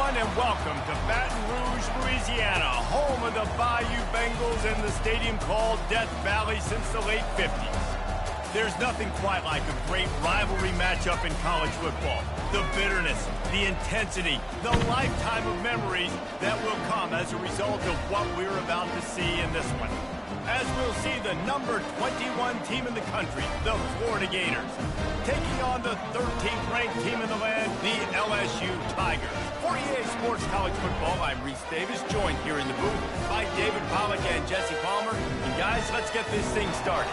everyone, and welcome to Baton Rouge, Louisiana, home of the Bayou Bengals and the stadium called Death Valley since the late 50s. There's nothing quite like a great rivalry matchup in college football. The bitterness, the intensity, the lifetime of memories that will come as a result of what we're about to see in this one. As we'll see the number 21 team in the country, the Florida Gators, taking on the 13th ranked team in the land, the LSU Tigers. For EA Sports College Football, I'm Reese Davis, joined here in the booth by David Pollack and Jesse Palmer. And guys, let's get this thing started.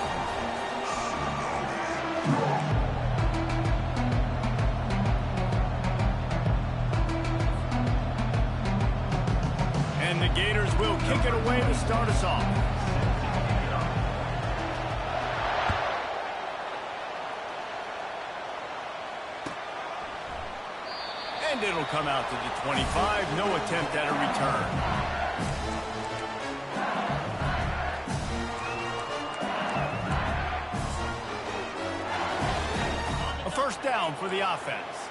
And the Gators will kick it away to start us off. And it'll come out to the 25. No attempt at a return. A first down for the offense.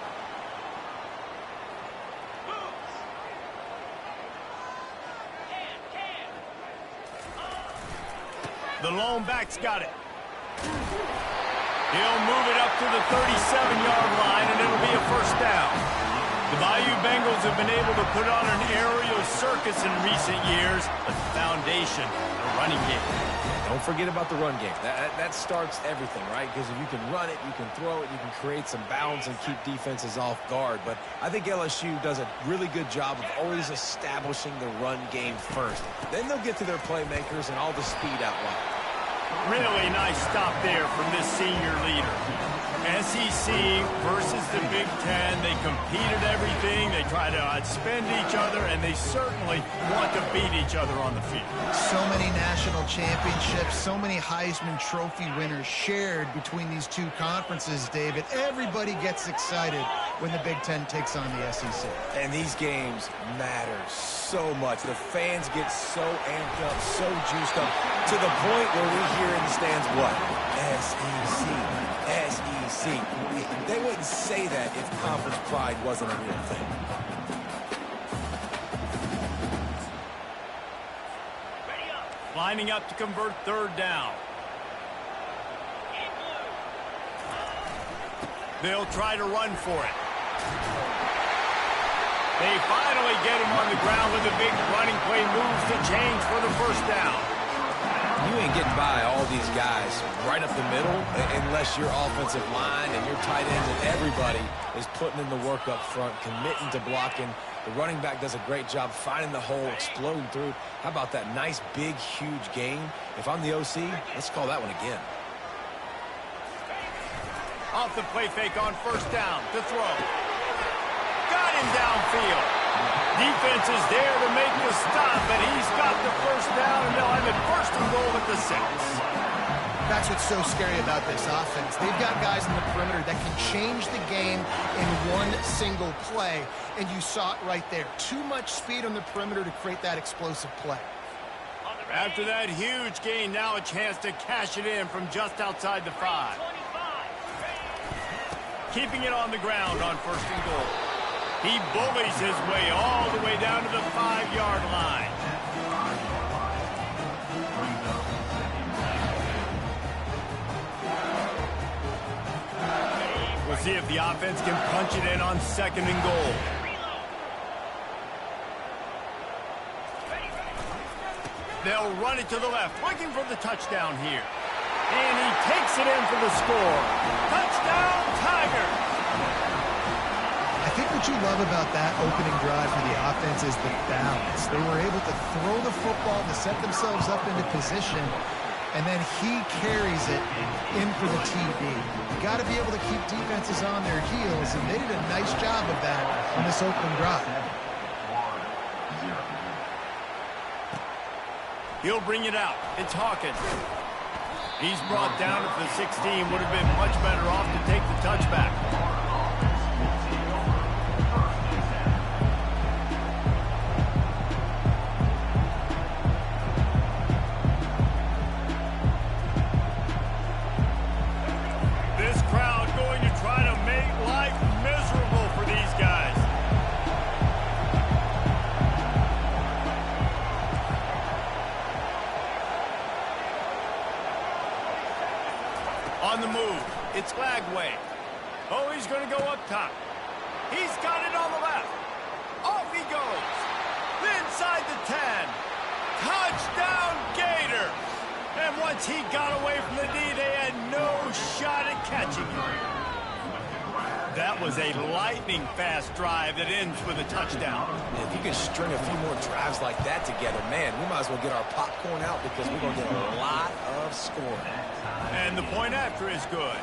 The lone back's got it. He'll move it up to the 37-yard line, and it'll be a first down. The Bayou Bengals have been able to put on an aerial circus in recent years, but the foundation, the running game. Don't forget about the run game. That starts everything, right? Because if you can run it, you can throw it, you can create some balance and keep defenses off guard. But I think LSU does a really good job of always establishing the run game first. Then they'll get to their playmakers and all the speed out wide. Really nice stop there from this senior leader. SEC versus the Big Ten. They compete at everything. They try to outspend each other, and they certainly want to beat each other on the field. So many national championships, so many Heisman Trophy winners shared between these two conferences, David. Everybody gets excited when the Big Ten takes on the SEC. And these games matter so much. The fans get so amped up, so juiced up, to the point where we hear in the stands what? SEC. SEC. They wouldn't say that if conference pride wasn't a real thing. Lining up to convert third down. They'll try to run for it. They finally get him on the ground with a big running play, moves the chains for the first down. You ain't getting by all these guys right up the middle unless your offensive line and your tight ends and everybody is putting in the work up front, committing to blocking. The running back does a great job finding the hole, exploding through. How about that nice, big, huge gain? If I'm the OC, let's call that one again. Off the play fake on first down to throw. Got him downfield. Defense is there to make the stop, but he's got the first down, and they'll have it first and goal at the 6. That's what's so scary about this offense. They've got guys in the perimeter that can change the game in one single play, and you saw it right there. Too much speed on the perimeter to create that explosive play. After that huge gain, now a chance to cash it in from just outside the 5. Keeping it on the ground on first and goal. He bullies his way all the way down to the 5-yard line. We'll see if the offense can punch it in on second and goal. They'll run it to the left, looking for the touchdown here. And he takes it in for the score. Touchdown, Tigers! I think what you love about that opening drive for the offense is the balance. They were able to throw the football to set themselves up into position, and then he carries it in for the TD. You got to be able to keep defenses on their heels, and they did a nice job of that on this opening drive. He'll bring it out. It's Hawkins. He's brought down at the 16. Would have been much better off to take the touchback. away. Oh, he's going to go up top. He's got it on the left. Off he goes. Inside the 10. Touchdown, Gator. And once he got away from the D, they had no shot at catching him. That was a lightning-fast drive that ends with a touchdown. If you can string a few more drives like that together, man, we might as well get our popcorn out because we're going to get a lot of scoring. And the point after is good.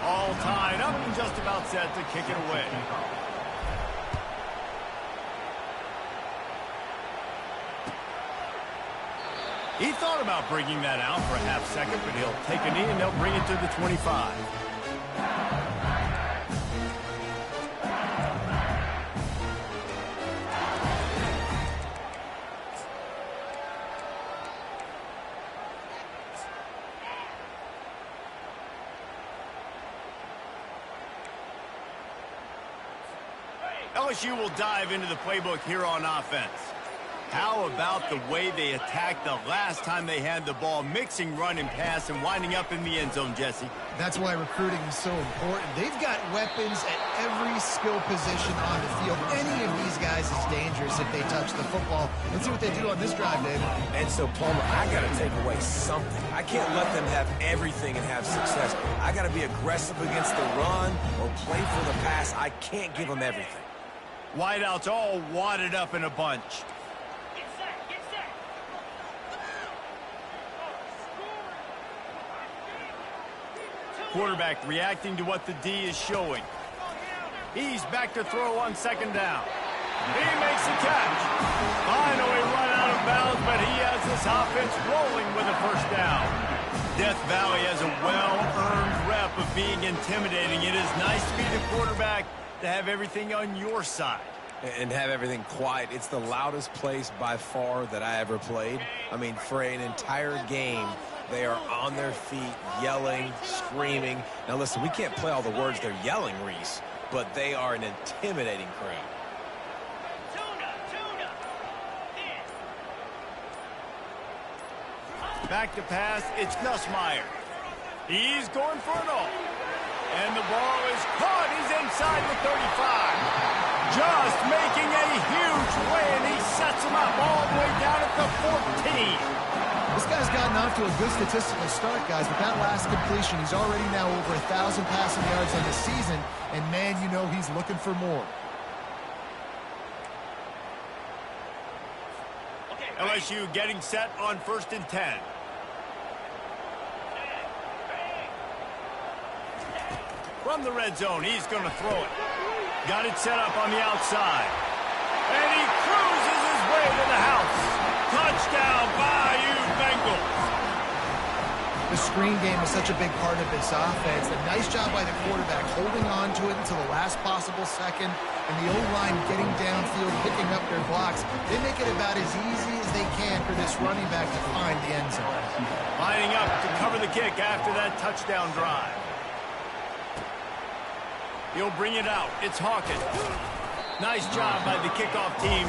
All tied up and just about set to kick it away. He thought about bringing that out for a half second, but he'll take a knee and they'll bring it to the 25. LSU will dive into the playbook here on offense. How about the way they attacked the last time they had the ball, mixing run and pass and winding up in the end zone, Jesse? That's why recruiting is so important. They've got weapons at every skill position on the field. Any of these guys is dangerous if they touch the football. Let's see what they do on this drive, David. And so, Palmer, I got to take away something. I can't let them have everything and have success. I got to be aggressive against the run or play for the pass. I can't give them everything. Wideouts all wadded up in a bunch. Quarterback reacting to what the D is showing. He's back to throw on second down. He makes the catch. Finally run out of bounds, but he has this offense rolling with a first down. Death Valley has a well-earned rep of being intimidating. It is nice to be the quarterback to have everything on your side. And have everything quiet. It's the loudest place by far that I ever played. I mean, for an entire game, they are on their feet, yelling, screaming. Now, listen, we can't play all the words they're yelling, Reese, but they are an intimidating crowd. Back to pass, it's Nussmeier. He's going for it all. And the ball is caught. He's inside the 35. Just making a huge play, and he sets him up all the way down at the 14. This guy's gotten off to a good statistical start, guys. With that last completion, he's already now over 1,000 passing yards on the season. And, man, you know he's looking for more. LSU getting set on 1st and 10. From the red zone, he's going to throw it. Got it set up on the outside. And he cruises his way to the house. Touchdown, Bayou Bengals. The screen game is such a big part of this offense. A nice job by the quarterback holding on to it until the last possible second. And the O-line getting downfield, picking up their blocks. They make it about as easy as they can for this running back to find the end zone. Lining up to cover the kick after that touchdown drive. He'll bring it out. It's Hawkins. Nice job by the kickoff team.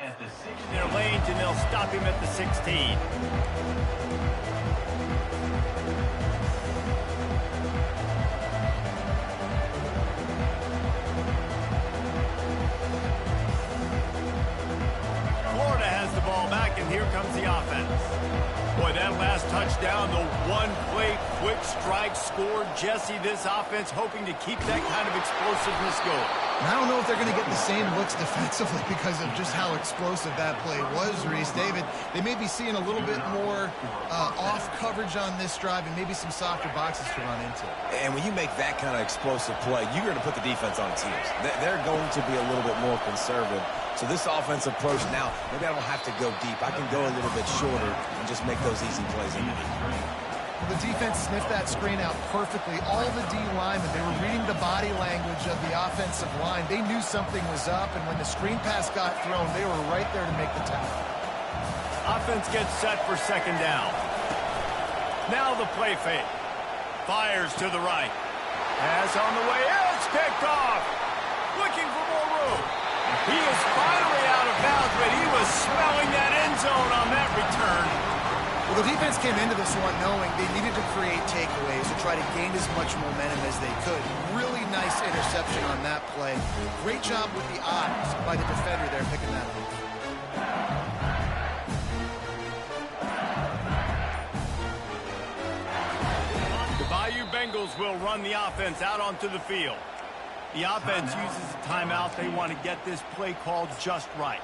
At the 6, their lanes, and they'll stop him at the 16. Here comes the offense. Boy, that last touchdown, the one-play quick strike scored. Jesse, this offense hoping to keep that kind of explosiveness going. And I don't know if they're going to get the same looks defensively because of just how explosive that play was, Reese. David, they may be seeing a little bit more off coverage on this drive and maybe some softer boxes to run into. And when you make that kind of explosive play, you're going to put the defense on its heels. They're going to be a little bit more conservative. So this offensive approach now, maybe I don't have to go deep. I can go a little bit shorter and just make those easy plays. Well, the defense sniffed that screen out perfectly. All the D linemen, they were reading the body language of the offensive line. They knew something was up, and when the screen pass got thrown, they were right there to make the tackle. Offense gets set for second down. Now the play fake. Fires to the right. Pass on the way. It's picked off. Looking for more room. He is finally out of bounds, but he was smelling that end zone on that return. Well, the defense came into this one knowing they needed to create takeaways to try to gain as much momentum as they could. Really nice interception on that play. Great job with the eyes by the defender there picking that up. The Bayou Bengals will run the offense out onto the field. The offense uses a timeout. They want to get this play called just right.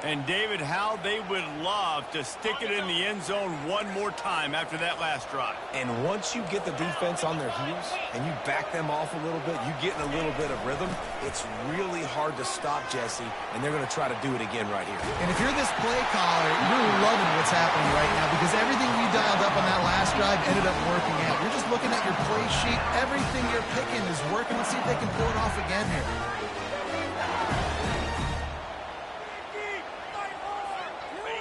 And, David, how they would love to stick it in the end zone one more time after that last drive. And once you get the defense on their heels and you back them off a little bit, you get in a little bit of rhythm, it's really hard to stop, Jesse, and they're going to try to do it again right here. And if you're this play caller, you're loving what's happening right now because everything we dialed up on that last drive ended up working out. You're just looking at your play sheet. Everything you're picking is working. Let's see if they can pull it off again here.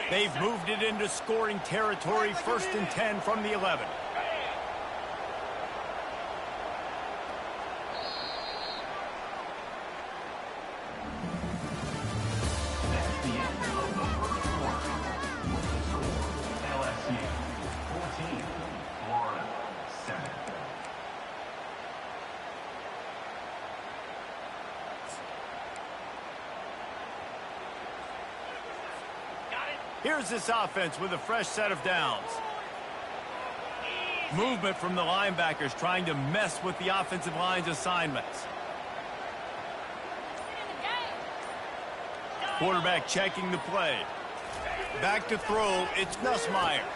They've moved it into scoring territory, 1st and 10 from the 11. LSU 14, Florida 7. Here's this offense with a fresh set of downs. Movement from the linebackers trying to mess with the offensive line's assignments. Quarterback checking the play. Back to throw, it's Nussmeier.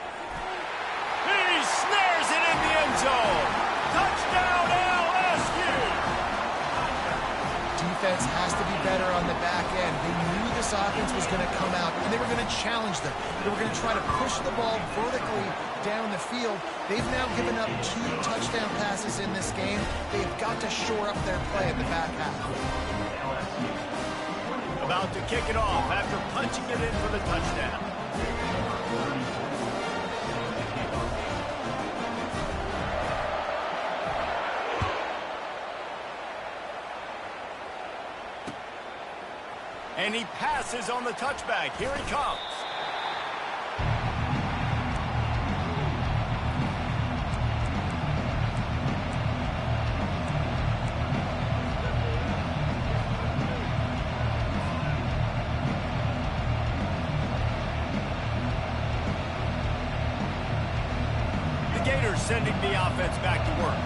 He snares it in the end zone. Touchdown LSU! Defense has to be better on the back end. They knew this offense was going to come out, and they were going to challenge them. They were going to try to push the ball vertically down the field. They've now given up 2 touchdown passes in this game. They've got to shore up their play in the back half. About to kick it off after punching it in for the touchdown. And he passes on the touchback. Here he comes. The Gators sending the offense back to work.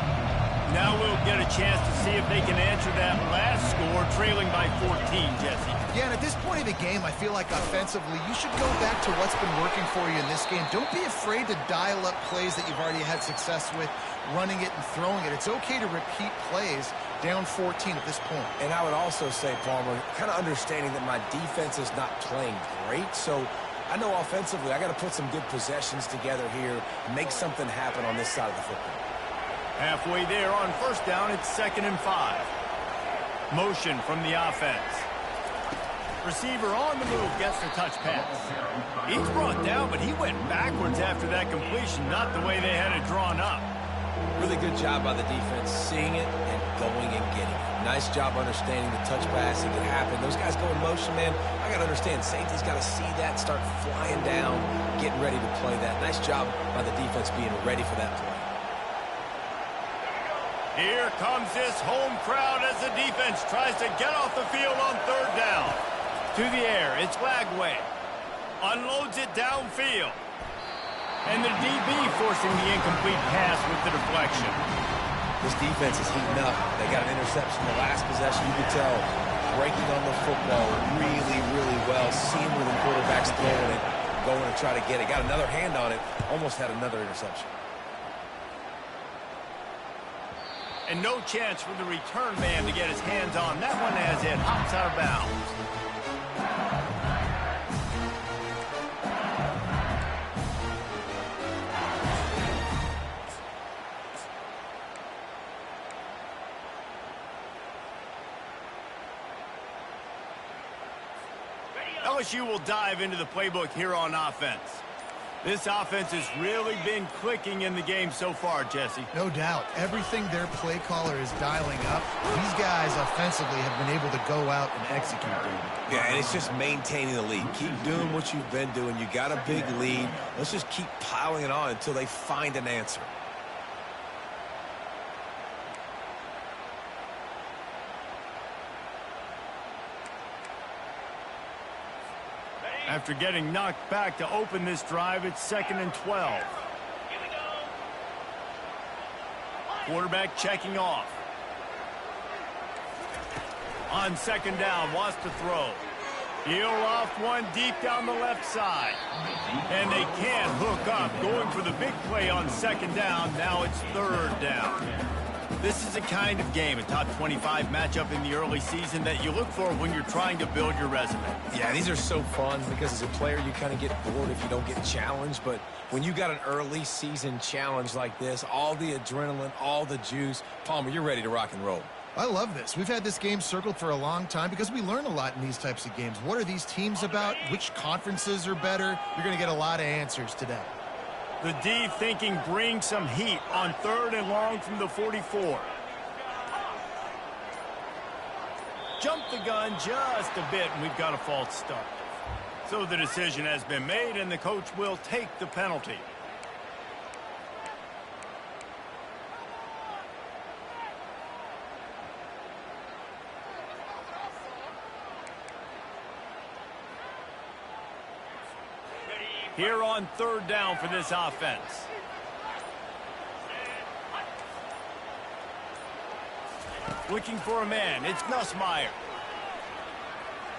Now we'll get a chance to see if they can answer that last score, trailing by 14, Jesse. Yeah, and at this point of the game, I feel like offensively, you should go back to what's been working for you in this game. Don't be afraid to dial up plays that you've already had success with, running it and throwing it. It's okay to repeat plays down 14 at this point. And I would also say, Palmer, kind of understanding that my defense is not playing great, so I know offensively I got to put some good possessions together here, make something happen on this side of the football. Halfway there on 1st down, it's 2nd and 5. Motion from the offense. Receiver on the move gets the touch pass. He's brought down, but he went backwards after that completion, not the way they had it drawn up. Really good job by the defense, seeing it and going and getting it. Nice job understanding the touch passing can happen. Those guys go in motion, man. I got to understand, safety's got to see that, start flying down, getting ready to play that. Nice job by the defense being ready for that play. Here comes this home crowd as the defense tries to get off the field on 3rd down. To the air, it's Lagway. Unloads it downfield. And the DB forcing the incomplete pass with the deflection. This defense is heating up. They got an interception the last possession. You could tell breaking on the football really, really well. Seeing where the quarterback's throwing it, going to try to get it. Got another hand on it. Almost had another interception. And no chance for the return man to get his hands on that one as it hops out of bounds. LSU will dive into the playbook here on offense. This offense has really been clicking in the game so far, Jesse. No doubt. Everything their play caller is dialing up, these guys offensively have been able to go out and execute, David. Yeah, and it's just maintaining the lead. Keep doing what you've been doing. You got a big lead. Let's just keep piling it on until they find an answer. After getting knocked back to open this drive, it's 2nd and 12. Quarterback checking off. On 2nd down, wants to throw. He'll off one deep down the left side. And they can't hook up. Going for the big play on 2nd down. Now it's 3rd down. This is a kind of game, a top 25 matchup in the early season that you look for when you're trying to build your resume. Yeah, these are so fun because as a player, you kind of get bored if you don't get challenged. But when you got an early season challenge like this, all the adrenaline, all the juice, Palmer, you're ready to rock and roll. I love this. We've had this game circled for a long time because we learn a lot in these types of games. What are these teams about? Which conferences are better? You're going to get a lot of answers today. The D thinking bring some heat on 3rd and long from the 44. Jump the gun just a bit, and we've got a false start. So the decision has been made, and the coach will take the penalty. Here on 3rd down for this offense. Looking for a man. It's Nussmeier.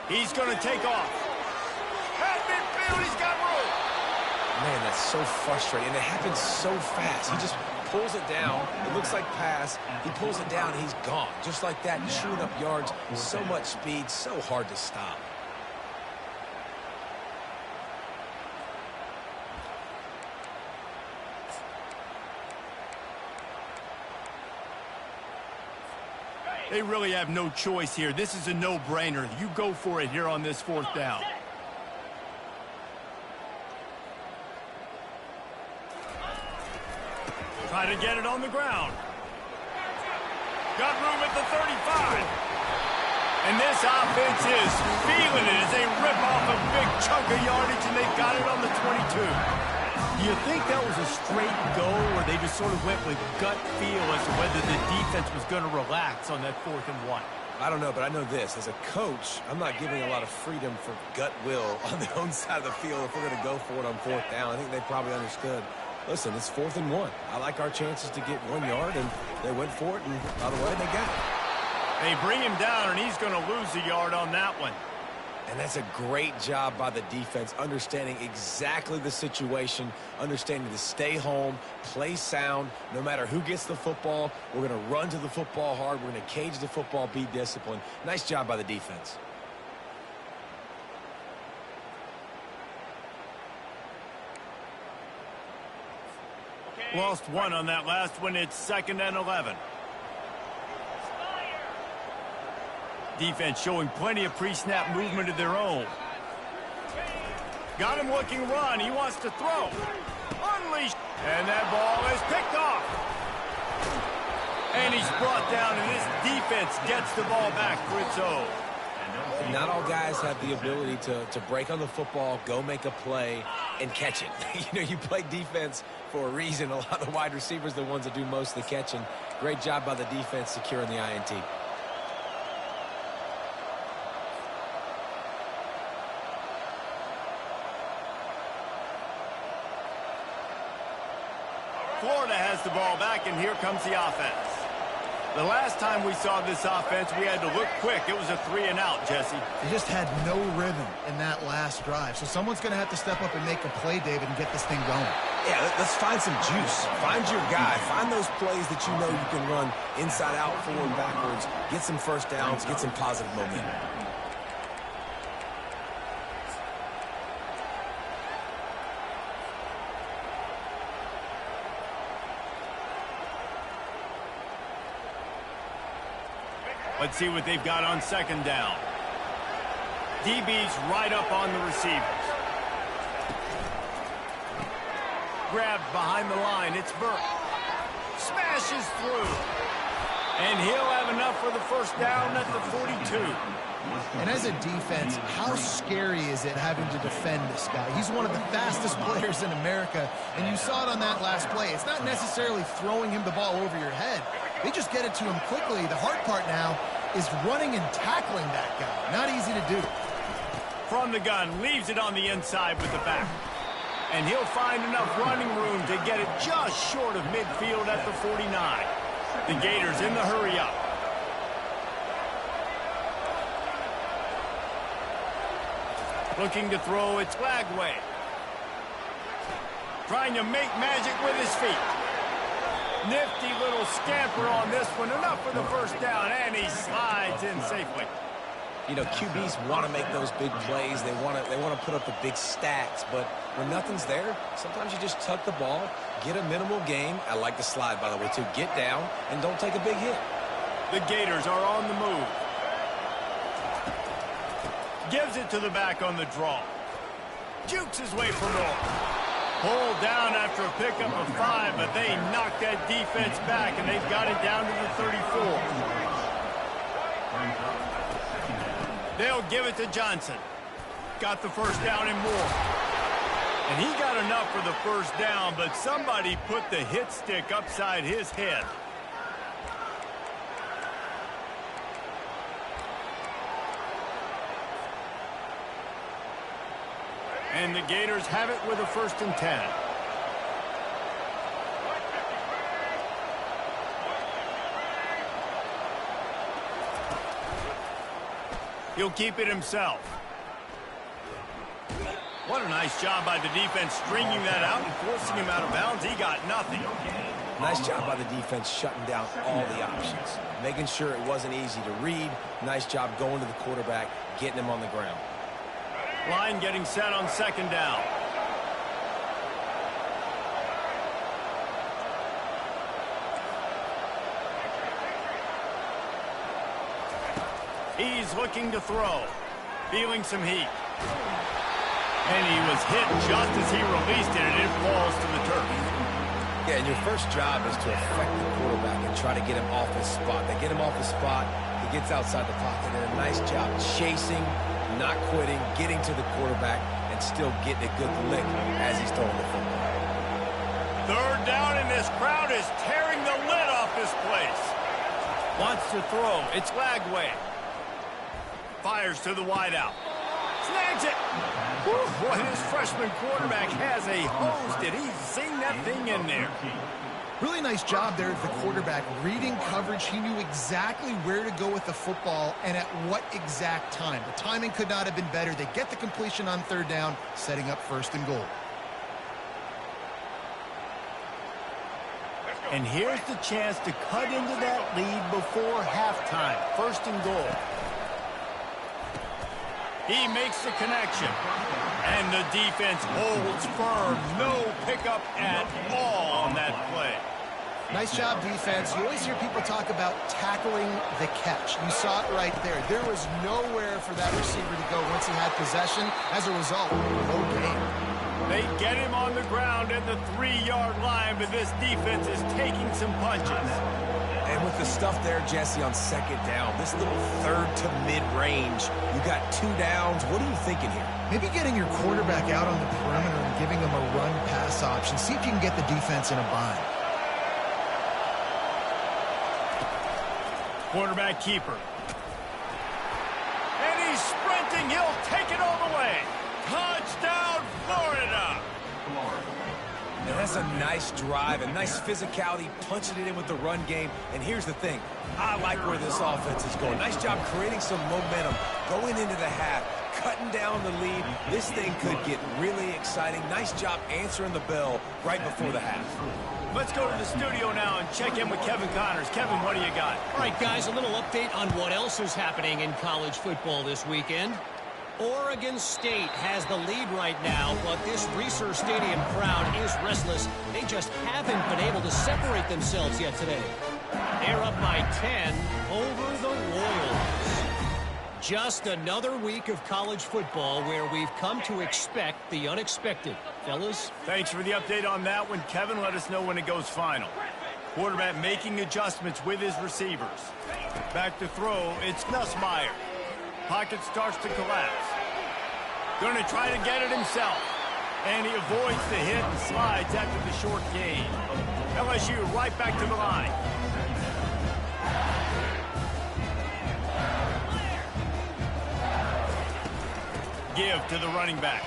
He's going to take off. At midfield, he's got room. Man, that's so frustrating. And it happens so fast. He just pulls it down. It looks like pass. He pulls it down, and he's gone. Just like that, chewing up yards. So much speed, so hard to stop. They really have no choice here. This is a no-brainer. You go for it here on this 4th down. Try to get it on the ground. Got room at the 35. And this offense is feeling it as they rip off a big chunk of yardage, and they've got it on the 22. Do you think that was a straight go, or they just sort of went with gut feel as to whether the defense was going to relax on that 4th and 1? I don't know, but I know this. As a coach, I'm not giving a lot of freedom for gut will on the own side of the field if we're going to go for it on 4th down. I think they probably understood. Listen, it's 4th and 1. I like our chances to get 1 yard, and they went for it, and by the way, they got it. They bring him down, and he's going to lose a yard on that one. And that's a great job by the defense, understanding exactly the situation, understanding to stay home, play sound. No matter who gets the football, we're going to run to the football hard. We're going to cage the football, be disciplined. Nice job by the defense. Lost one on that last one. It's 2nd and 11. Defense showing plenty of pre-snap movement of their own. Got him looking run. He wants to throw. Unleashed. And that ball is picked off. And he's brought down, and this defense gets the ball back for its own. Not all guys have the ability to break on the football, go make a play, and catch it. You know, you play defense for a reason. A lot of the wide receivers are the ones that do most of the catching. Great job by the defense securing the INT. Florida has the ball back, and here comes the offense. The last time we saw this offense, we had to look quick. It was a 3-and-out, Jesse. They just had no rhythm in that last drive. So someone's going to have to step up and make a play, David, and get this thing going. Yeah, let's find some juice. Find your guy. Find those plays that you know you can run inside out, forward, backwards. Get some first downs. Get some positive momentum. Let's see what they've got on 2nd down. DB's right up on the receivers. grabbed behind the line. It's Burke. Smashes through. And he'll have enough for the first down at the 42. And as a defense, how scary is it having to defend this guy? He's one of the fastest players in America, and you saw it on that last play. It's not necessarily throwing him the ball over your head. They just get it to him quickly. The hard part now is running and tackling that guy. Not easy to do. From the gun, leaves it on the inside with the back. And he'll find enough running room to get it just short of midfield at the 49. The Gators in the hurry up. Looking to throw, it's Lagway. Trying to make magic with his feet. Nifty little scamper on this one. Enough for the first down, and he slides in safely. You know, QBs want to make those big plays. They want to put up the big stats, but when nothing's there, sometimes you just tuck the ball, get a minimal gain. I like the slide, by the way, too. Get down and don't take a big hit. The Gators are on the move. Gives it to the back on the draw. Jukes his way for more. Pulled down after a pickup of 5, but they knocked that defense back, and they've got it down to the 34. They'll give it to Johnson. Got the first down and more. And he got enough for the first down, but somebody put the hit stick upside his head. And the Gators have it with a 1st and 10. He'll keep it himself. What a nice job by the defense stringing that out and forcing him out of bounds. He got nothing. Nice job by the defense shutting down all the options, making sure it wasn't easy to read. Nice job going to the quarterback, getting him on the ground. Line getting set on 2nd down. He's looking to throw. Feeling some heat. And he was hit just as he released it, and it falls to the turf. Yeah, and your first job is to affect the quarterback and try to get him off his spot. They get him off his spot, he gets outside the pocket, and a nice job chasing, not quitting, getting to the quarterback, and still getting a good lick as he's throwing the football. 3rd down, and this crowd is tearing the lid off this place. Wants to throw. It's Lagway. Fires to the wideout. Snags it. Whew, boy, this freshman quarterback has a hose. Did he sing that thing in there? Really nice job there at the quarterback. Reading coverage, he knew exactly where to go with the football and at what exact time. The timing could not have been better. They get the completion on 3rd down, setting up 1st and goal. And here's the chance to cut into that lead before halftime. 1st and goal. He makes the connection. And the defense holds firm. No pickup at all on that play. Nice job, defense. You always hear people talk about tackling the catch. You saw it right there. There was nowhere for that receiver to go once he had possession. As a result, no gain. They get him on the ground at the 3-yard line, but this defense is taking some punches. And with the stuff there, Jesse, on 2nd down, this little 3rd to mid-range, you got 2 downs. What are you thinking here? Maybe getting your quarterback out on the perimeter and giving him a run-pass option. See if you can get the defense in a bind. Quarterback keeper. And he's sprinting. He'll take it all the way. Touchdown, Florida. And that's a nice drive, a nice physicality, punching it in with the run game. And here's the thing. I like where this offense is going. Nice job creating some momentum, going into the half, cutting down the lead. This thing could get really exciting. Nice job answering the bell right before the half. Let's go to the studio now and check in with Kevin Connors. Kevin, what do you got? All right, guys, a little update on what else is happening in college football this weekend. Oregon State has the lead right now, but this Reser Stadium crowd is restless. They just haven't been able to separate themselves yet today. They're up by 10 over the Royals. Just another week of college football where we've come to expect the unexpected. Fellas? Thanks for the update on that one, Kevin. Let us know when it goes final. Quarterback making adjustments with his receivers. Back to throw, it's Nussmeier. Pocket starts to collapse. Going to try to get it himself. And he avoids the hit and slides after the short gain. LSU right back to the line. Give to the running back.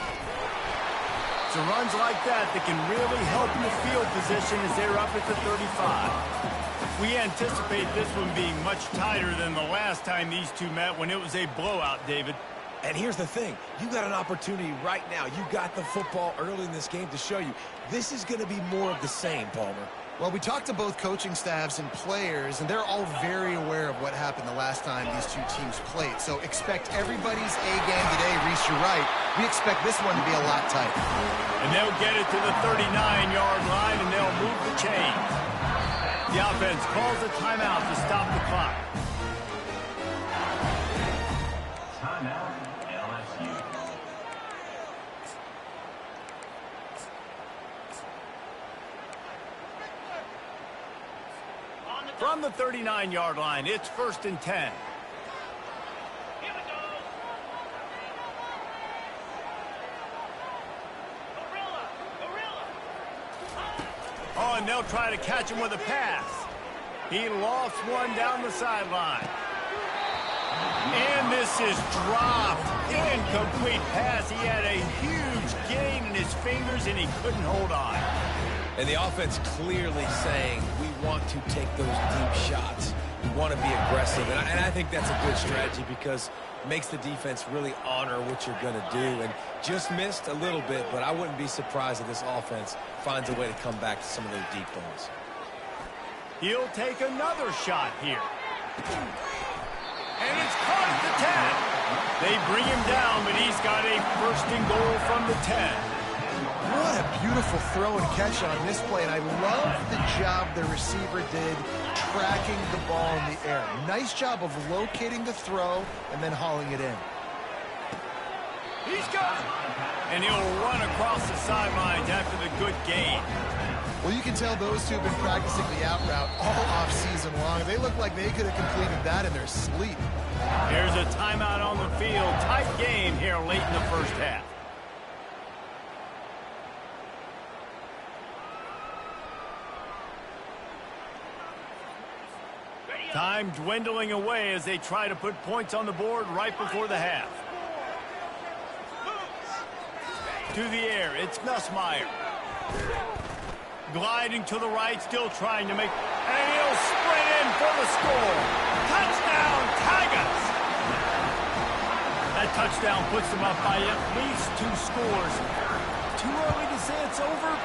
So runs like that can really help in the field position as they're up at the 35. We anticipate this one being much tighter than the last time these two met when it was a blowout, David. And here's the thing. You got an opportunity right now. You got the football early in this game to show you. This is going to be more of the same, Palmer. Well, we talked to both coaching staffs and players, and they're all very aware of what happened the last time these two teams played. So expect everybody's A game today. Reese, you're right. We expect this one to be a lot tighter. And they'll get it to the 39-yard line, and they'll move the chains. The offense calls a timeout to stop the clock. Timeout, LSU. From the 39-yard line, it's 1st and 10. Oh, and they'll try to catch him with a pass. He lost one down the sideline. And this is dropped. Incomplete pass. He had a huge gain in his fingers, and he couldn't hold on. And the offense clearly saying, we want to take those deep shots. We want to be aggressive. And I think that's a good strategy because it makes the defense really honor what you're going to do. And just missed a little bit, but I wouldn't be surprised if this offense finds a way to come back to some of those deep balls. He'll take another shot here. And it's caught at the 10. They bring him down, but he's got a 1st and goal from the 10. What a beautiful throw and catch on this play, and I love the job the receiver did tracking the ball in the air. Nice job of locating the throw and then hauling it in. He's got it. And he'll run across the sidelines after the good gain. Well, you can tell those two have been practicing the out route all offseason long. They look like they could have completed that in their sleep. Here's a timeout on the field. Tight game here late in the first half. Time dwindling away as they try to put points on the board right before the half. To the air, it's Nussmeier. Gliding to the right, still trying to make... And he'll sprint in for the score. Touchdown, Tigers! That touchdown puts them up by at least 2 scores. Too early to say it's over?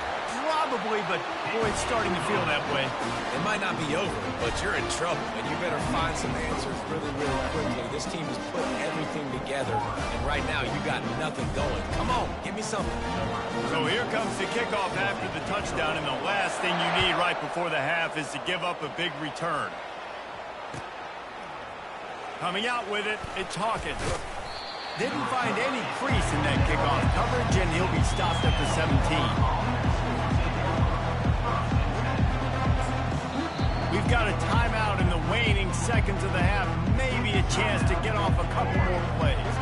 Probably, but boy, it's starting to feel that way. It might not be over, but you're in trouble, and you better find some answers really, really quickly. This team is putting everything together, and right now you got nothing going. Come on, give me something. So here comes the kickoff after the touchdown, and the last thing you need right before the half is to give up a big return. Coming out with it, it's Hawkins. Didn't find any crease in that kickoff coverage, and he'll be stopped at the 17. We've got a timeout in the waning seconds of the half. Maybe a chance to get off a couple more plays.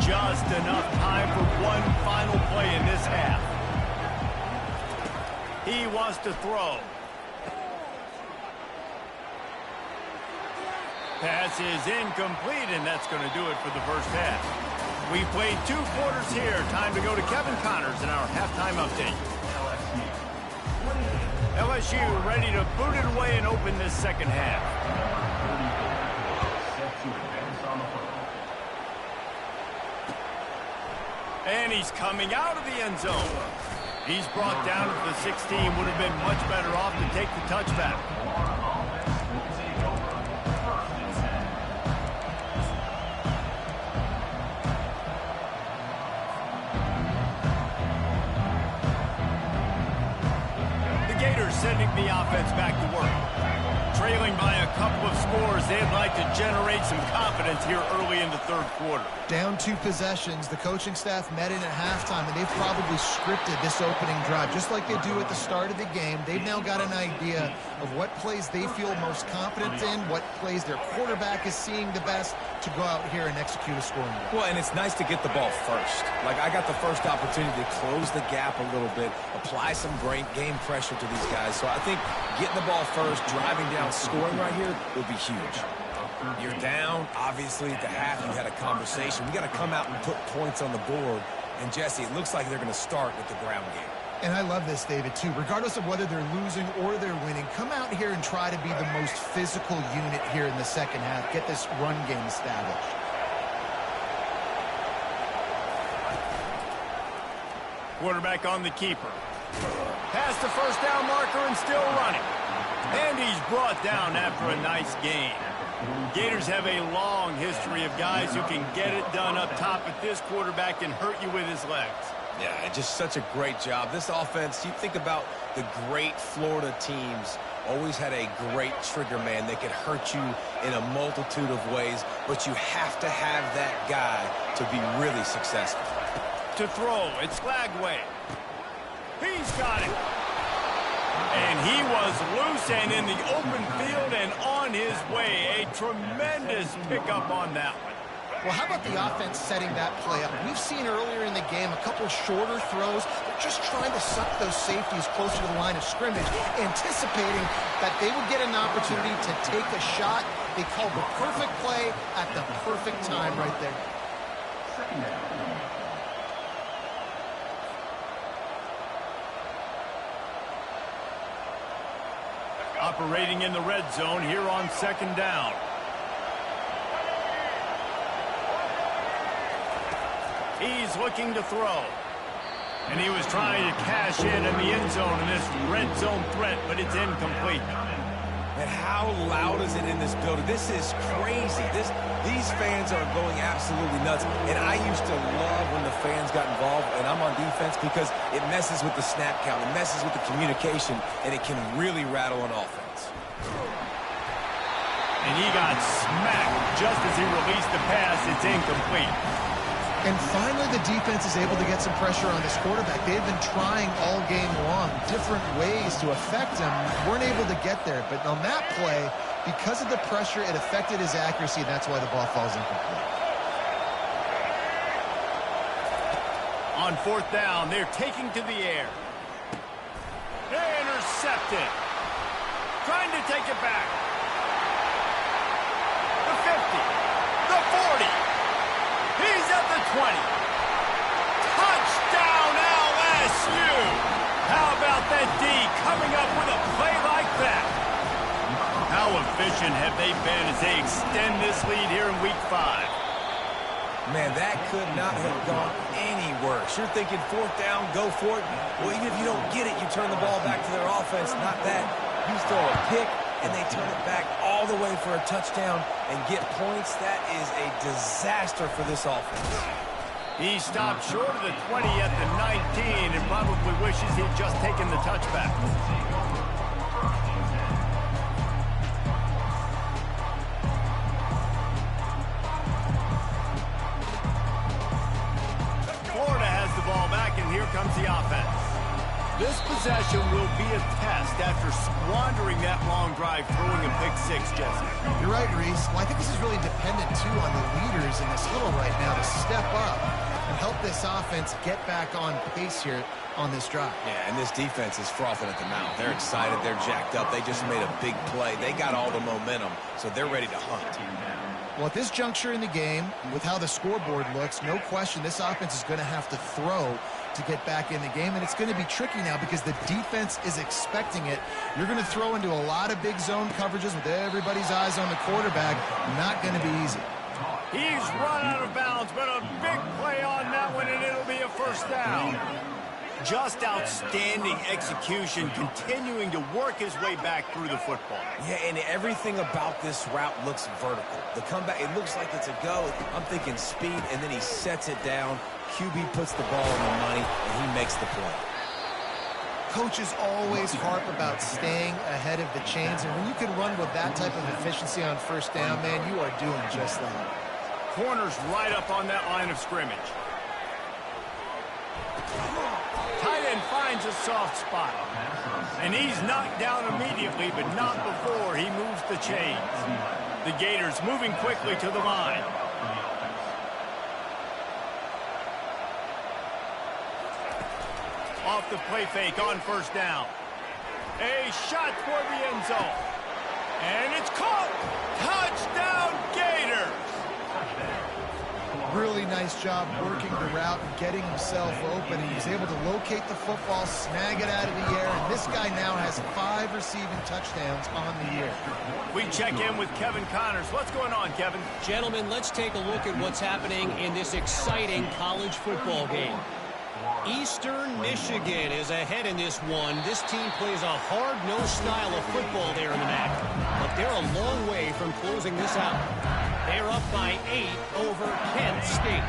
Just enough time for one final play in this half. He wants to throw. Pass is incomplete, and that's going to do it for the first half. We've played 2 quarters here. Time to go to Kevin Connors in our halftime update. LSU ready to boot it away and open this second half. And he's coming out of the end zone. He's brought down at the 16. Would have been much better off to take the touchback. Sending the offense back to work. Trailing by a couple of scores, they'd like to generate some confidence here early in the third quarter. Down 2 possessions, the coaching staff met in at halftime, and they've probably scripted this opening drive, just like they do at the start of the game. They've now got an idea of what plays they feel most confident in, what plays their quarterback is seeing the best to go out here and execute a scoring drive. Well, and it's nice to get the ball first. Like, I got the first opportunity to close the gap a little bit, apply some great game pressure to these guys. So I think getting the ball first, driving down, scoring right here will be huge. You're down, obviously, at the half. You had a conversation. We got to come out and put points on the board. And, Jesse, it looks like they're going to start with the ground game. And I love this, David, too. Regardless of whether they're losing or they're winning, come out here and try to be the most physical unit here in the second half. Get this run game established. Quarterback on the keeper. Past the first down marker and still running. And he's brought down after a nice gain. Gators have a long history of guys who can get it done up top, but this quarterback can hurt you with his legs. Yeah, just such a great job. This offense, you think about the great Florida teams, always had a great trigger man that could hurt you in a multitude of ways, but you have to have that guy to be really successful. To throw, it's Lagway. He's got it. And he was loose and in the open field and on his way. A tremendous pickup on that one. Well, how about the offense setting that play up? We've seen earlier in the game a couple shorter throws. They're just trying to suck those safeties closer to the line of scrimmage, anticipating that they would get an opportunity to take a shot. They called the perfect play at the perfect time right there. Second down. Operating in the red zone here on second down. He's looking to throw. And he was trying to cash in the end zone in this red zone threat, but it's incomplete. And how loud is it in this building? This is crazy. These fans are going absolutely nuts. And I used to love when the fans got involved, and I'm on defense, because it messes with the snap count. It messes with the communication, and it can really rattle an offense. And he got smacked just as he released the pass. It's incomplete. And finally, the defense is able to get some pressure on this quarterback. They've been trying all game long different ways to affect him. Weren't able to get there. But on that play, because of the pressure, it affected his accuracy, and that's why the ball falls incomplete. On fourth down, they're taking to the air. Intercepted. Trying to take it back. The 50. The 40. He's at the 20. Touchdown, LSU. How about that D coming up with a play like that? How efficient have they been as they extend this lead here in week 5? Man, that could not have gone any worse. You're thinking fourth down, go for it. Well, even if you don't get it, you turn the ball back to their offense. Not that. You throw a pick, and they turn it back all the way for a touchdown and get points. That is a disaster for this offense. He stopped short of the 20 at the 19 and probably wishes he'd just taken the touchback. Florida has the ball back, and here comes the offense. This possession will be a test after squandering that long drive, throwing a pick 6, Jesse. You're right, Reese. Well, I think this is really dependent, too, on the leaders in this huddle right now to step up and help this offense get back on pace here on this drive. Yeah, and this defense is frothing at the mouth. They're excited. They're jacked up. They just made a big play. They got all the momentum, so they're ready to hunt. Well, at this juncture in the game, with how the scoreboard looks, no question this offense is going to have to throw to get back in the game, and it's going to be tricky now because the defense is expecting it. You're going to throw into a lot of big zone coverages with everybody's eyes on the quarterback. Not going to be easy. He's run out of bounds, but a big play on that one, and it'll be a first down. Just outstanding execution, continuing to work his way back through the football. Yeah, and everything about this route looks vertical. The comeback, it looks like it's a go. I'm thinking speed, and then he sets it down. QB puts the ball on the money, and he makes the play. Coaches always harp about staying ahead of the chains, and when you can run with that type of efficiency on first down, man, you are doing just that. Corner's right up on that line of scrimmage. Tight end finds a soft spot. And he's knocked down immediately, but not before he moves the chains. The Gators moving quickly to the line. Off the play fake on first down. A shot toward the end zone. And it's caught. Touchdown, Gators. Really nice job working the route and getting himself open. He was able to locate the football, snag it out of the air, and this guy now has 5 receiving touchdowns on the year. We check in with Kevin Connors. What's going on, Kevin? Gentlemen, let's take a look at what's happening in this exciting college football game. Eastern Michigan is ahead in this one. This team plays a hard-nosed style of football there in the MAC, but they're a long way from closing this out. They're up by 8 over Kent State.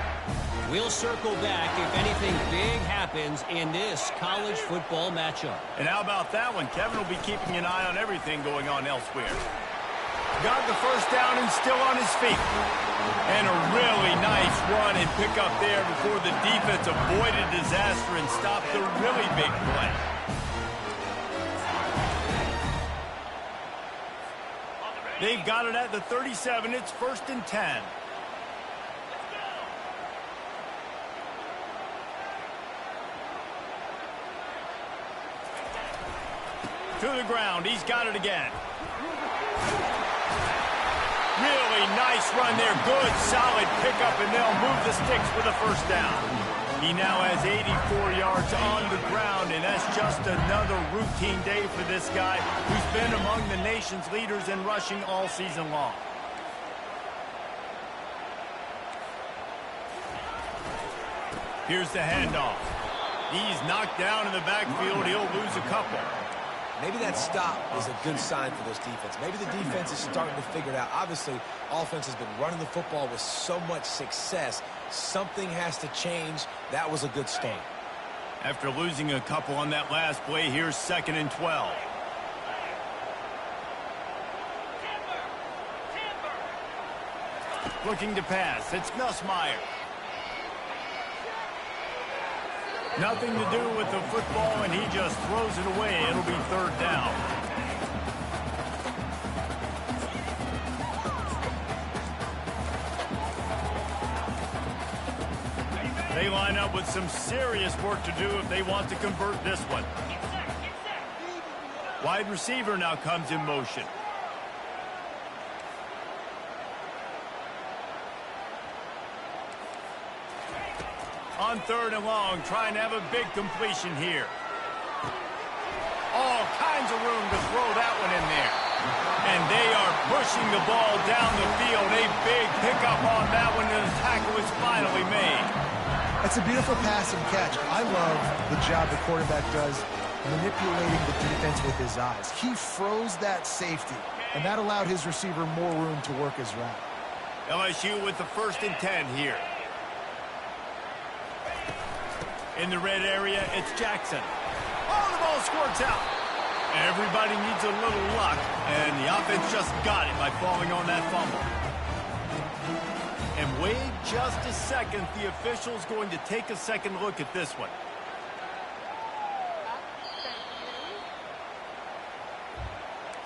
We'll circle back if anything big happens in this college football matchup. And how about that one? Kevin will be keeping an eye on everything going on elsewhere. Got the first down and still on his feet. And a really nice run and pick up there before the defense avoided disaster and stopped the really big play. They've got it at the 37. It's 1st and 10. To the ground. He's got it again. Really nice run there. Good, solid pickup, and they'll move the sticks for the first down. He now has 84 yards on the ground, and that's just another routine day for this guy who's been among the nation's leaders in rushing all season long. Here's the handoff. He's knocked down in the backfield. He'll lose a couple. Maybe that stop is a good sign for this defense. Maybe the defense is starting to figure it out. Obviously, offense has been running the football with so much success. Something has to change. That was a good start. After losing a couple on that last play, here's 2nd and 12. Looking to pass. It's Nussmeier. Nothing to do with the football, and he just throws it away. It'll be 3rd down. They line up with some serious work to do if they want to convert this one. Wide receiver now comes in motion. On 3rd and long, trying to have a big completion here. All kinds of room to throw that one in there. And they are pushing the ball down the field. A big pickup on that one, and the tackle is finally made. It's a beautiful pass and catch. I love the job the quarterback does manipulating the defense with his eyes. He froze that safety, and that allowed his receiver more room to work his route. LSU with the 1st and 10 here. In the red area, it's Jackson. Oh, the ball squirts out. Everybody needs a little luck, and the offense just got it by falling on that fumble. And wait just a second. The official's going to take a second look at this one.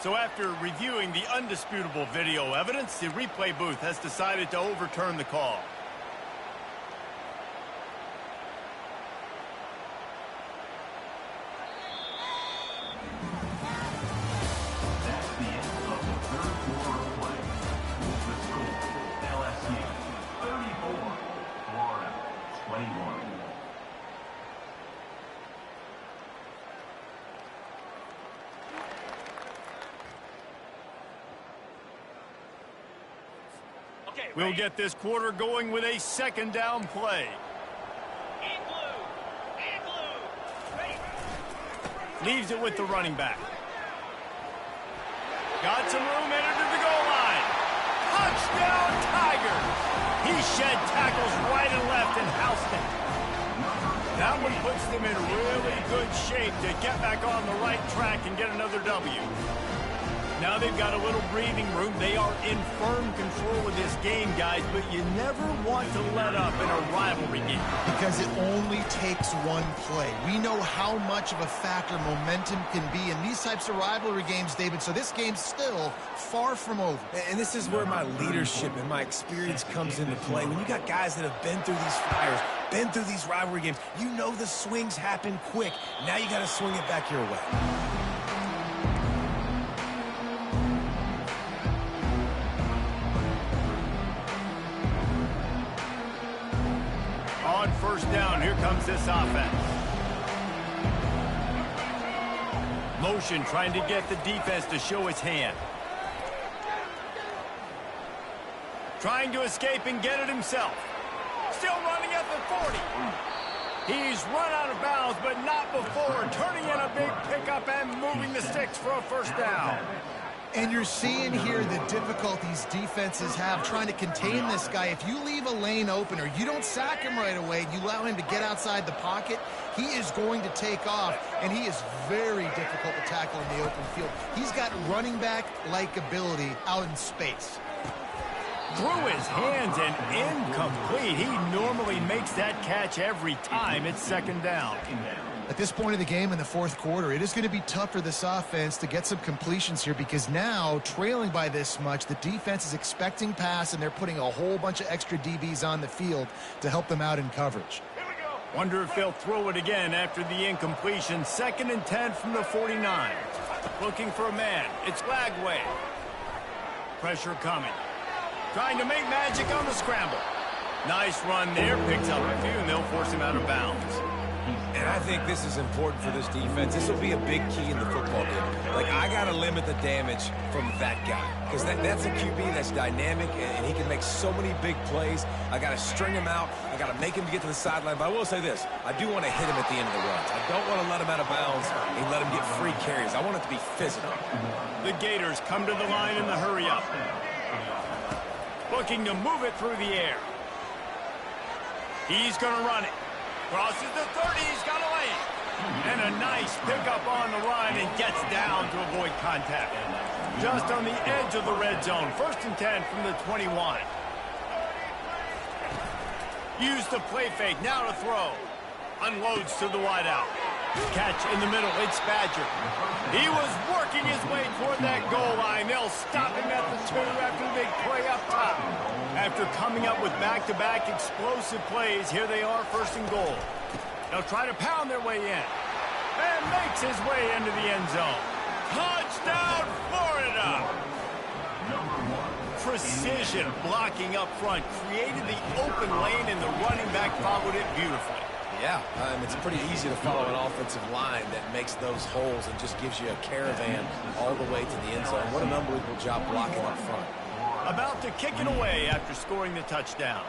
So after reviewing the undisputable video evidence, the replay booth has decided to overturn the call. We'll get this quarter going with a 2nd down play. Leaves it with the running back. Got some room, headed to the goal line. Touchdown, Tigers! He shed tackles right and left and housed it. That one puts them in really good shape to get back on the right track and get another W. Now they've got a little breathing room. They are in firm control of this game, guys, but you never want to let up in a rivalry game. Because it only takes one play. We know how much of a factor momentum can be in these types of rivalry games, David, so this game's still far from over. And this is where my leadership and my experience comes into play. When you got guys that have been through these fires, been through these rivalry games, you know the swings happen quick. Now you got to swing it back your way. On first down, here comes this offense. Motion trying to get the defense to show his hand. Trying to escape and get it himself. Still running at the 40. He's run out of bounds, but not before turning in a big pickup and moving the sticks for a first down. And you're seeing here the difficulties defenses have trying to contain this guy. If you leave a lane open or you don't sack him right away, you allow him to get outside the pocket, he is going to take off, and he is very difficult to tackle in the open field. He's got running back-like ability out in space. Through his hands and incomplete. He normally makes that catch every time. It's second down. At this point of the game in the fourth quarter, it is going to be tough for this offense to get some completions here because now, trailing by this much, the defense is expecting pass, and they're putting a whole bunch of extra DBs on the field to help them out in coverage. Wonder if they'll throw it again after the incompletion. 2nd and 10 from the 49. Looking for a man. It's Lagway. Pressure coming. Trying to make magic on the scramble. Nice run there. Picks up a few, and they'll force him out of bounds. And I think this is important for this defense. This will be a big key in the football game. Like, I got to limit the damage from that guy. Because that's a QB that's dynamic, and he can make so many big plays. I got to string him out. I got to make him get to the sideline. But I will say this. I do want to hit him at the end of the runs. I don't want to let him out of bounds and let him get free carries. I want it to be physical. The Gators come to the line in the hurry-up. Looking to move it through the air. He's going to run it. Crosses the 30. He's got a lane. And a nice pickup on the run and gets down to avoid contact. Just on the edge of the red zone. 1st and 10 from the 21. Use the play fake. Now to throw. Unloads to the wideout. Catch in the middle. It's Badger. He was working his way toward that goal line. They'll stop him at the 2 after the big play up top. After coming up with back-to-back explosive plays, here they are, 1st and goal. They'll try to pound their way in. And makes his way into the end zone. Touchdown, Florida! Precision blocking up front. Created the open lane, and the running back followed it beautifully. Yeah, it's pretty easy to follow an offensive line that makes those holes and just gives you a caravan all the way to the end zone. What an unbelievable job blocking up front. About to kick it away after scoring the touchdown.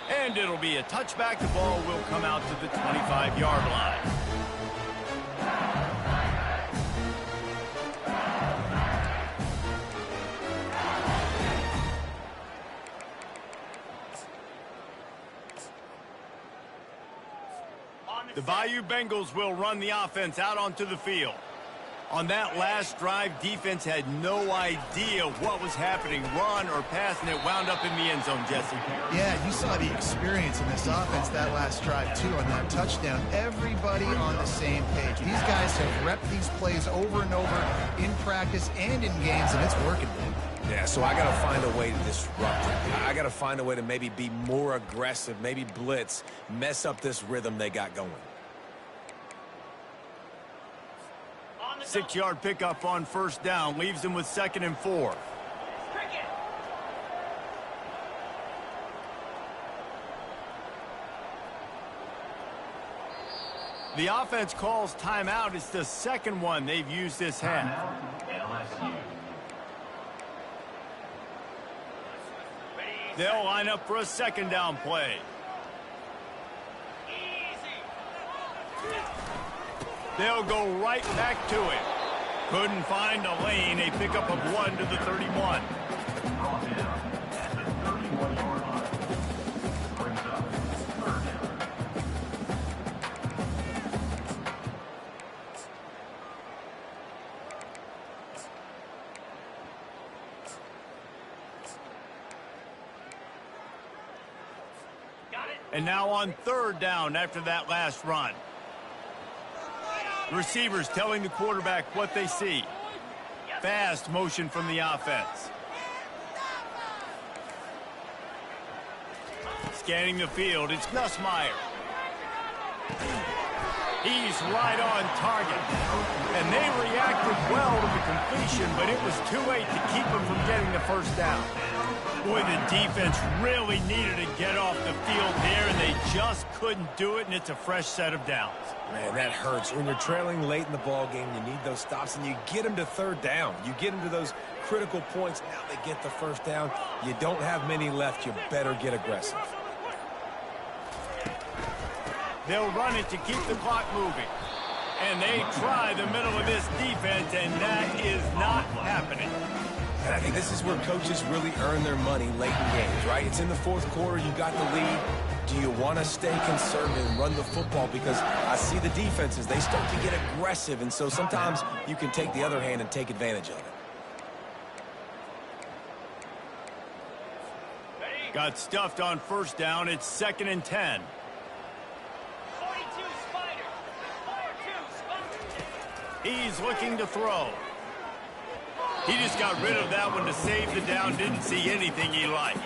And it'll be a touchback. The ball will come out to the 25-yard line. The Bayou Bengals will run the offense out onto the field. On that last drive, defense had no idea what was happening, run or pass, and it wound up in the end zone, Jesse. Yeah, you saw the experience in this offense that last drive, too, on that touchdown. Everybody on the same page. These guys have repped these plays over and over in practice and in games, and it's working. Yeah, so I got to find a way to disrupt it. I got to find a way to maybe be more aggressive, maybe blitz, mess up this rhythm they got going. 6-yard pickup on 1st down. Leaves them with 2nd and 4. The offense calls timeout. It's the 2nd one they've used this half. LSU. They'll line up for a 2nd down play. They'll go right back to it. Couldn't find a lane. A pickup of 1 to the 31. And now on third down after that last run. Receivers telling the quarterback what they see. Fast motion from the offense. Scanning the field, it's Nussmeier. He's right on target. And they reacted well to the completion, but it was too late to keep him from getting the first down. Boy, the defense really needed to get off the field there, and they just couldn't do it, and it's a fresh set of downs. Man, that hurts. When you're trailing late in the ball game, you need those stops, and you get them to third down. You get them to those critical points. Now they get the first down. You don't have many left. You better get aggressive. They'll run it to keep the clock moving. And they try the middle of this defense, and that is not happening. And I think this is where coaches really earn their money late in games, right? It's in the fourth quarter. You got the lead. Do you want to stay conservative and run the football? Because I see the defenses, they start to get aggressive, and so sometimes you can take the other hand and take advantage of it. Got stuffed on first down. It's 2nd and 10. He's looking to throw. He just got rid of that one to save the down. Didn't see anything he liked.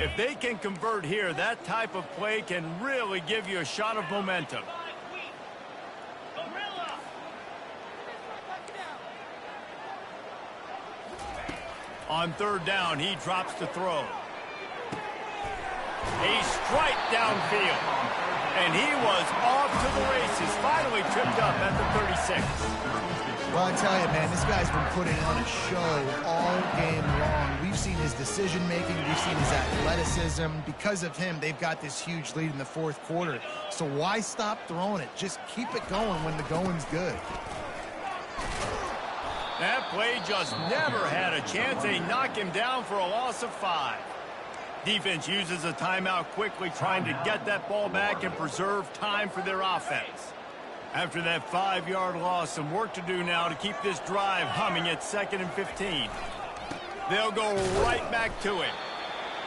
If they can convert here, that type of play can really give you a shot of momentum. On third down, he drops to throw. A strike downfield. And he was off to the races. Finally tripped up at the 36. Well, I tell you, man, this guy's been putting on a show all game long. We've seen his decision-making. We've seen his athleticism. Because of him, they've got this huge lead in the fourth quarter. So why stop throwing it? Just keep it going when the going's good. That play just never had a chance. They knock him down for a loss of 5. Defense uses a timeout quickly, trying to get that ball back and preserve time for their offense. After that 5-yard loss, some work to do now to keep this drive humming at 2nd and 15. They'll go right back to it.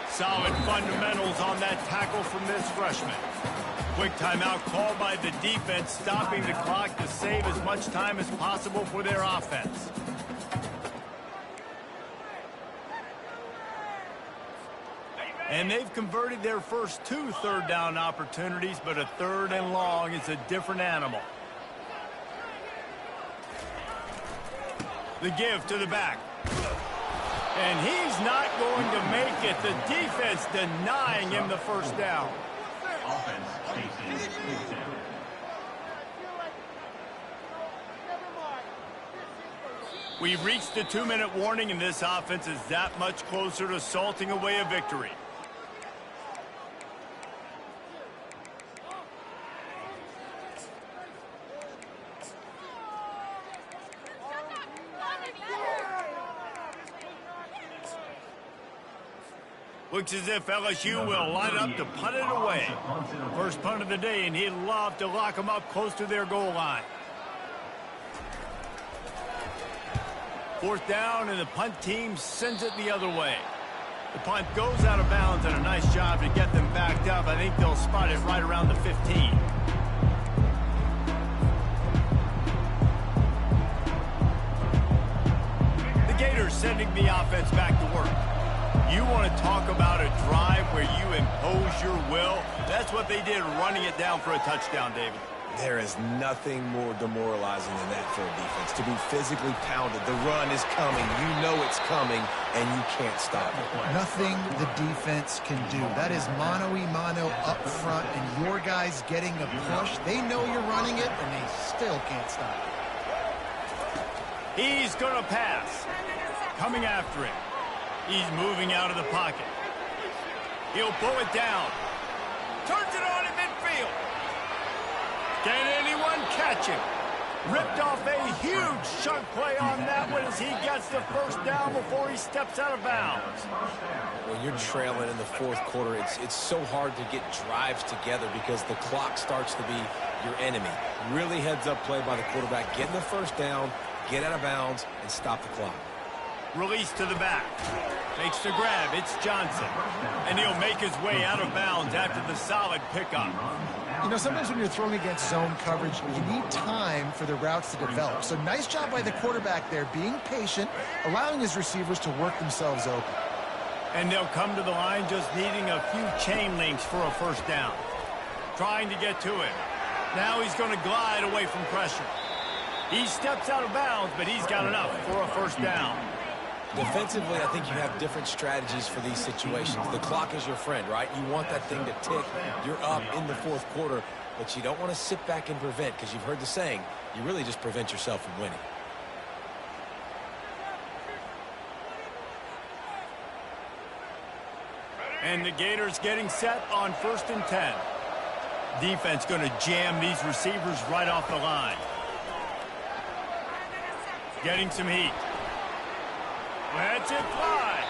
Solid fundamentals on that tackle from this freshman. Quick timeout called by the defense, stopping the clock to save as much time as possible for their offense. And they've converted their first 2 third-down opportunities, but a 3rd and long is a different animal. The give to the back. And he's not going to make it. The defense denying him the first down. Offense chasing 2nd down. We've reached the 2-minute warning, and this offense is that much closer to salting away a victory. Looks as if LSU will line up to punt it away. First punt of the day, and he'd love to lock them up close to their goal line. 4th down, and the punt team sends it the other way. The punt goes out of bounds, and a nice job to get them backed up. I think they'll spot it right around the 15. The Gators sending the offense back to work. You want to talk about a drive where you impose your will? That's what they did, running it down for a touchdown, David. There is nothing more demoralizing than that for a defense. To be physically pounded. The run is coming. You know it's coming, and you can't stop it. Nothing the defense can do. That is mano-a-mano up front, and your guys getting a push. They know you're running it, and they still can't stop it. He's going to pass. Coming after it. He's moving out of the pocket. He'll pull it down. Turns it on in midfield. Can anyone catch him? Ripped off a huge chunk play on that one as he gets the first down before he steps out of bounds. When you're trailing in the fourth quarter, it's so hard to get drives together because the clock starts to be your enemy. Really heads-up play by the quarterback, getting the first down, get out of bounds and stop the clock. Release to the back. Makes the grab. It's Johnson. And he'll make his way out of bounds after the solid pickup. You know, sometimes when you're throwing against zone coverage, you need time for the routes to develop. So nice job by the quarterback there, being patient, allowing his receivers to work themselves open. And they'll come to the line just needing a few chain links for a first down. Trying to get to it. Now he's going to glide away from pressure. He steps out of bounds, but he's got enough for a first down. Defensively, I think you have different strategies for these situations. The clock is your friend, right? You want that thing to tick. You're up in the fourth quarter, but you don't want to sit back and prevent, because you've heard the saying, you really just prevent yourself from winning. And the Gators getting set on 1st and 10. Defense going to jam these receivers right off the line. Getting some heat. Lets it fly.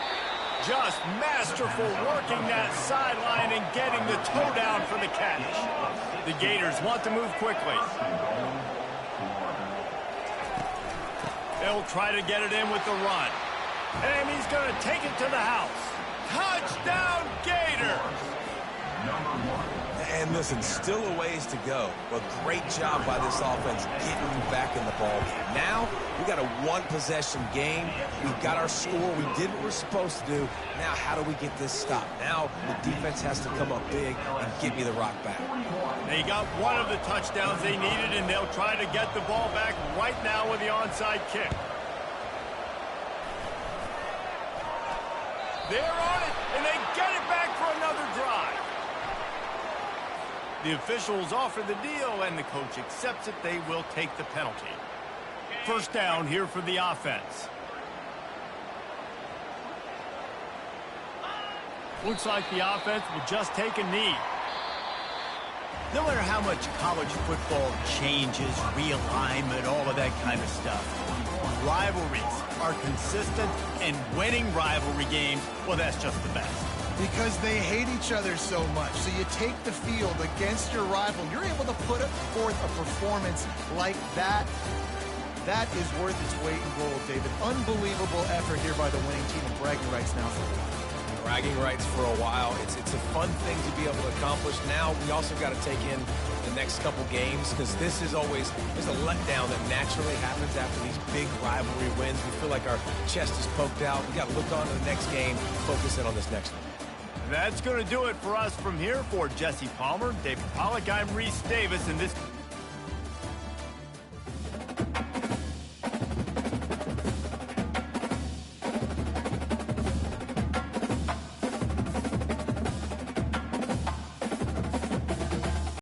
Just masterful working that sideline and getting the toe down for the catch. The Gators want to move quickly. They'll try to get it in with the run. And he's going to take it to the house. Touchdown, Gators! And listen, still a ways to go, but great job by this offense getting back in the ball game. Now, we got a one-possession game. We've got our score. We did what we're supposed to do. Now, how do we get this stopped? Now, the defense has to come up big and give me the rock back. They got one of the touchdowns they needed, and they'll try to get the ball back right now with the onside kick. They're on it, and they get it back for another drive. The officials offer the deal, and the coach accepts it. They will take the penalty. First down here for the offense. Looks like the offense will just take a knee. No matter how much college football changes, realignment, all of that kind of stuff, rivalries are consistent, and winning rivalry games, well, that's just the best. Because they hate each other so much. So you take the field against your rival. You're able to put forth a performance like that. That is worth its weight in gold, David. Unbelievable effort here by the winning team, and bragging rights now for them. Bragging rights for a while. It's a fun thing to be able to accomplish. Now we also got to take in the next couple games, because this is always, there's a letdown that naturally happens after these big rivalry wins. We feel like our chest is poked out. We got to look on to the next game, focus in on this next one. That's going to do it for us from here. For Jesse Palmer, David Pollack, I'm Reese Davis, and this